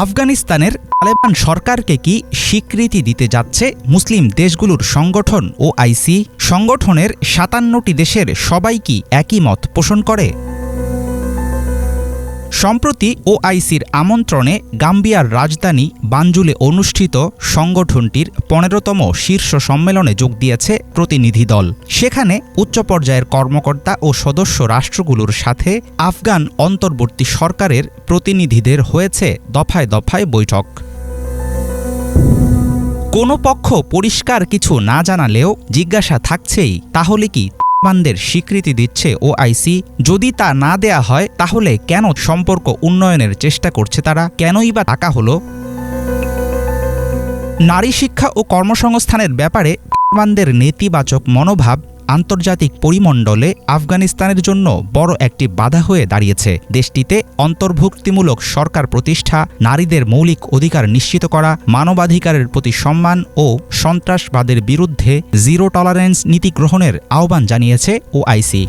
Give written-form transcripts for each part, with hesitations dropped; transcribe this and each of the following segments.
আফগানিস্তানের তালেবান সরকারকে কি স্বীকৃতি দিতে যাচ্ছে মুসলিম দেশগুলোর সংগঠন ওআইসি? সংগঠনের ৫৭টি দেশের সবাই কি একই মত পোষণ করে? সম্প্রতি ওআইসির আমন্ত্রণে গাম্বিয়ার রাজধানী বানজুলে অনুষ্ঠিত সংগঠনটির ১৫তম শীর্ষ সম্মেলনে যোগ দিয়েছে প্রতিনিধি দল। সেখানে উচ্চ পর্যায়ের কর্মকর্তা ও সদস্য রাষ্ট্রগুলোর সাথে আফগান অন্তর্বর্তী সরকারের প্রতিনিধিদের হয়েছে দফায় দফায় বৈঠক। কোনো পক্ষ পরিষ্কার কিছু না জানালেও জিজ্ঞাসা থাকছেই, তাহলে কি তালেবানদের স্বীকৃতি দিচ্ছে ওআইসি? যদি তা না দেয়া হয় তাহলে কেন সম্পর্ক উন্নয়নের চেষ্টা করছে তারা? কেনই বা টাকা হলো? নারী শিক্ষা ও কর্মসংস্থানের ব্যাপারে তালেবানদের নেতিবাচক মনোভাব আন্তর্জাতিক পরিমণ্ডলে আফগানিস্তানের জন্য বড় একটি বাধা হয়ে দাঁড়িয়েছে। দেশটিতে অন্তর্ভুক্তিমূলক সরকার প্রতিষ্ঠা, নারীদের মৌলিক অধিকার নিশ্চিত করা, মানবাধিকারের প্রতি সম্মান ও সন্ত্রাসবাদের বিরুদ্ধে জিরো টলারেন্স নীতি গ্রহণের আহ্বান জানিয়েছে ওআইসি।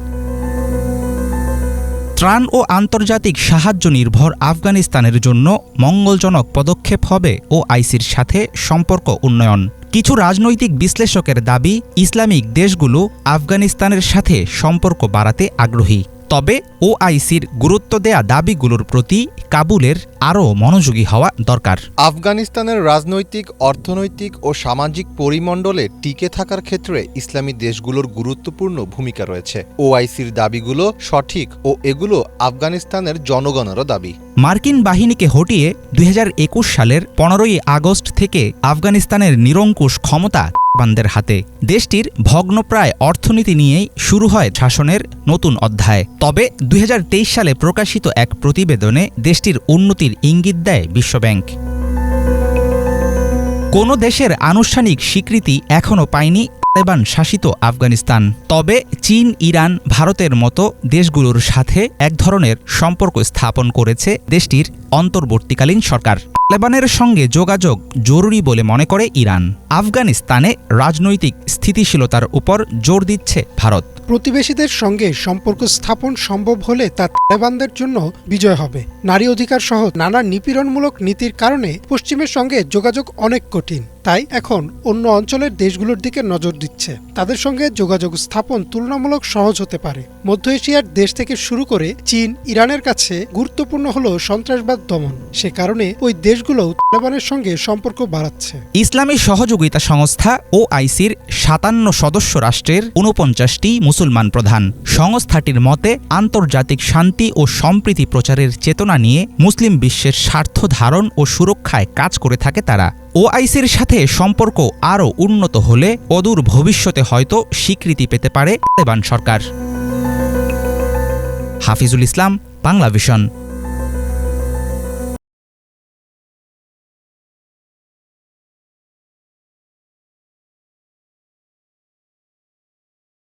ত্রাণ ও আন্তর্জাতিক সাহায্য নির্ভর আফগানিস্তানের জন্য মঙ্গলজনক পদক্ষেপ হবে ওআইসির সাথে সম্পর্ক উন্নয়ন। কিছু রাজনৈতিক বিশ্লেষকের দাবি, ইসলামিক দেশগুলো আফগানিস্তানের সাথে সম্পর্ক বাড়াতে আগ্রহী। তবে ওআইসির গুরুত্ব দেয়া দাবিগুলোর প্রতি কাবুলের আরও মনোযোগী হওয়া দরকার। আফগানিস্তানের রাজনৈতিক, অর্থনৈতিক ও সামাজিক পরিমণ্ডলে টিকে থাকার ক্ষেত্রে ইসলামী দেশগুলোর গুরুত্বপূর্ণ ভূমিকা রয়েছে। ওআইসির দাবিগুলো সঠিক ও এগুলো আফগানিস্তানের জনগণেরও দাবি। মার্কিন বাহিনীকে হটিয়ে ২০২১ সালের ১৫ই আগস্ট থেকে আফগানিস্তানের নিরঙ্কুশ ক্ষমতা তালেবানদের হাতে। দেশটির ভগ্নপ্রায় অর্থনীতি নিয়েই শুরু হয় শাসনের নতুন অধ্যায়। তবে ২০২৩ সালে প্রকাশিত এক প্রতিবেদনে দেশটির উন্নতির ইঙ্গিত দেয় বিশ্বব্যাংক। কোনো দেশের আনুষ্ঠানিক স্বীকৃতি এখনও পায়নি তালেবান শাসিত আফগানিস্তান। তবে চীন, ইরান, ভারতের মতো দেশগুলোর সাথে এক ধরনের সম্পর্ক স্থাপন করেছে দেশটির অন্তর্বর্তীকালীন সরকার। তালেবানের সঙ্গে যোগাযোগ জরুরি বলে মনে করে ইরান। আফগানিস্তানে রাজনৈতিক স্থিতিশীলতার উপর জোর দিচ্ছে ভারত। প্রতিবেশীদের সঙ্গে সম্পর্ক স্থাপন সম্ভব হলে তা তালেবানদের জন্য বিজয় হবে। নারী অধিকার সহ নানা নিপীড়নমূলক নীতির কারণে পশ্চিমের সঙ্গে যোগাযোগ অনেক কঠিন। তাই এখন অন্য অঞ্চলের দেশগুলোর দিকে নজর দিচ্ছে। তাদের সঙ্গে যোগাযোগ স্থাপন তুলনামূলক সহজ হতে পারে। মধ্য এশিয়ার দেশ থেকে শুরু করে চীন, ইরানের কাছে গুরুত্বপূর্ণ হলো সন্ত্রাসবাদ দমন। সে কারণে ওই দেশগুলো তালেবানের সঙ্গে সম্পর্ক বাড়াচ্ছে। ইসলামী সহযোগিতা সংস্থা ওআইসির ৫৭ সদস্য রাষ্ট্রের ৪৯টি মুসলমান প্রধান। সংস্থাটির মতে আন্তর্জাতিক শান্তি ও সম্প্রীতি প্রচারের চেতনা নিয়ে মুসলিম বিশ্বের স্বার্থ ধারণ ও সুরক্ষায় কাজ করে থাকে তারা। ওআইসির সাথে সম্পর্ক আরও উন্নত হলে অদূর ভবিষ্যতে হয়তো স্বীকৃতি পেতে পারে তালেবান সরকার। হাফিজুল ইসলাম, বাংলা ভিশন।